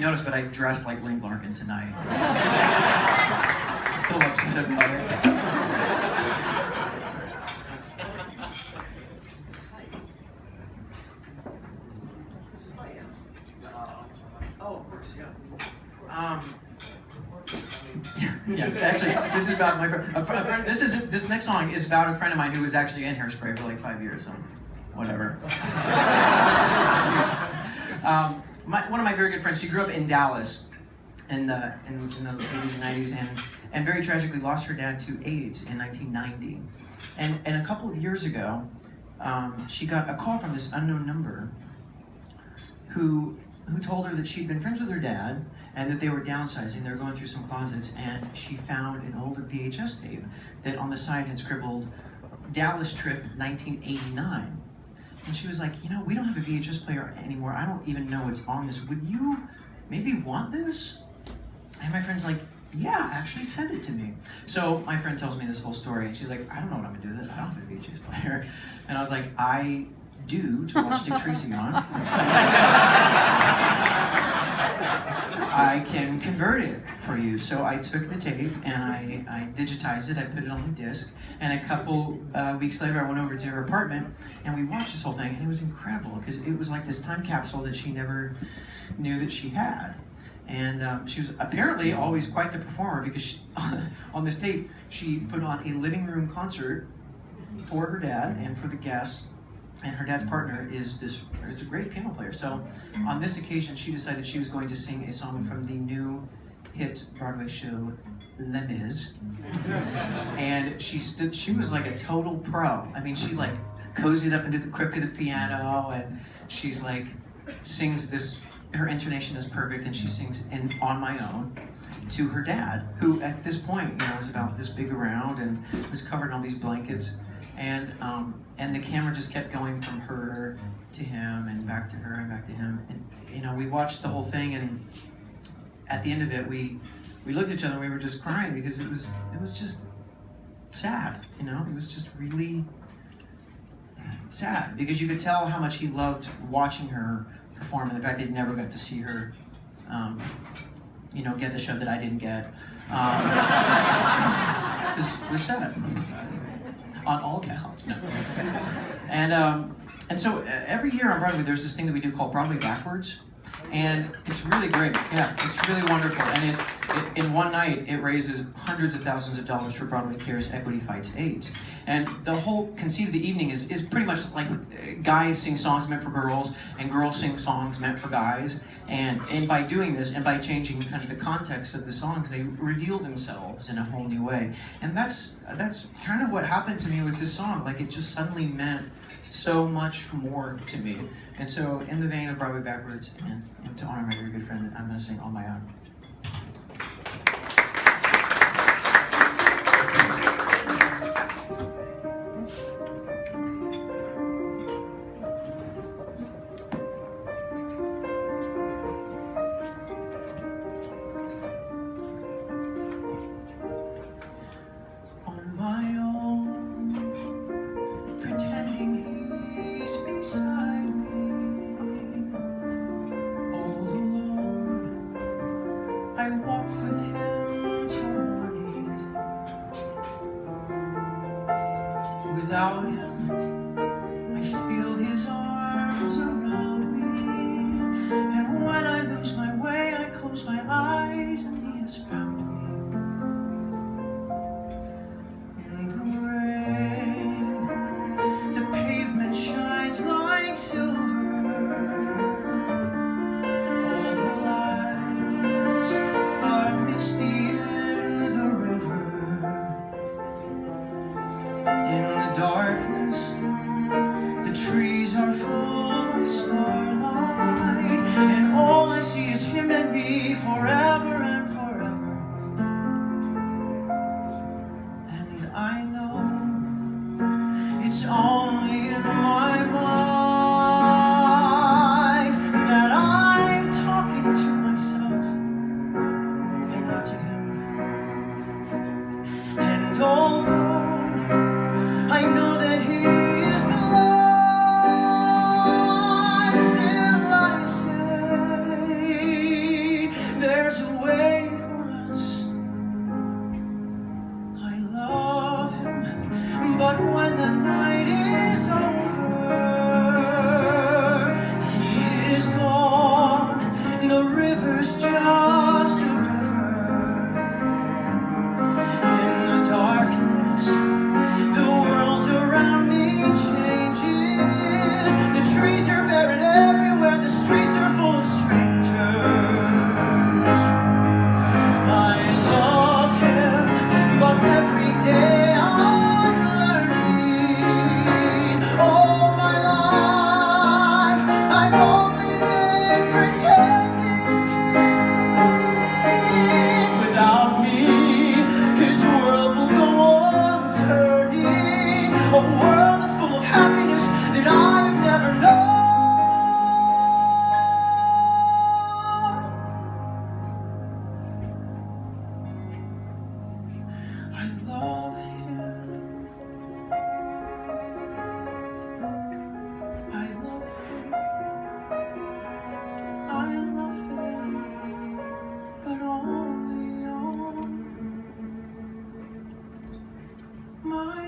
noticed, but I dressed like Link Larkin tonight. Still upset about it. Oh, of course, yeah. Yeah, actually, this is about my friend. This next song is about a friend of mine who was actually in Hairspray for like 5 years, so whatever. One of my very good friends, she grew up in Dallas in the 80s and 90s, and very tragically lost her dad to AIDS in 1990. And a couple of years ago, she got a call from this unknown number who told her that she'd been friends with her dad and that they were downsizing. They were going through some closets, and she found an old VHS tape that on the side had scribbled Dallas trip 1989. And she was like, we don't have a VHS player anymore. I don't even know what's on this. Would you maybe want this? And my friend's like, yeah, actually send it to me. So my friend tells me this whole story, and she's like, I don't know what I'm gonna do with it. I don't have a VHS player. And I was like, I do, to watch Dick Tracy on. I can convert it for you. So I took the tape and I digitized it, I put it on the disc, and a couple weeks later I went over to her apartment and we watched this whole thing, and it was incredible because it was like this time capsule that she never knew that she had. And she was apparently always quite the performer, because on this tape she put on a living room concert for her dad and for the guests. And her dad's partner is a great piano player. So on this occasion, she decided she was going to sing a song from the new hit Broadway show, Les Mis. And she was like a total pro. I mean, she like cozied up into the crook of the piano, and she's like, sings this, her intonation is perfect, and she sings On My Own to her dad, who at this point, was about this big around and was covered in all these blankets. And the camera just kept going from her to him and back to her and back to him. And we watched the whole thing, and at the end of it, we looked at each other and we were just crying, because it was just sad. It was just really sad, because you could tell how much he loved watching her perform, and the fact that he never got to see her, get the show that I didn't get, was sad. On all counts. No. And so every year on Broadway, there's this thing that we do called Broadway Backwards, and it's really great. Yeah, it's really wonderful. And in one night, it raises hundreds of thousands of dollars for Broadway Cares Equity Fights AIDS. And the whole conceit of the evening is pretty much like guys sing songs meant for girls, and girls sing songs meant for guys. And by doing this, and by changing kind of the context of the songs, they reveal themselves in a whole new way. And that's kind of what happened to me with this song. Like, it just suddenly meant so much more to me. And so, in the vein of Broadway Backwards, and to honor my very good friend, I'm going to sing On My Own. I walk with him till morning. Without him, I feel his arms around me. And when I lose my way, I close my eyes and he has found me. In the rain, the pavement shines like silver. Darkness, the trees are full of starlight, and all I see is him and me forever and forever. And I know it's only in my mind that I'm talking to myself and not to him. And although I know that he is the Lord, still I say my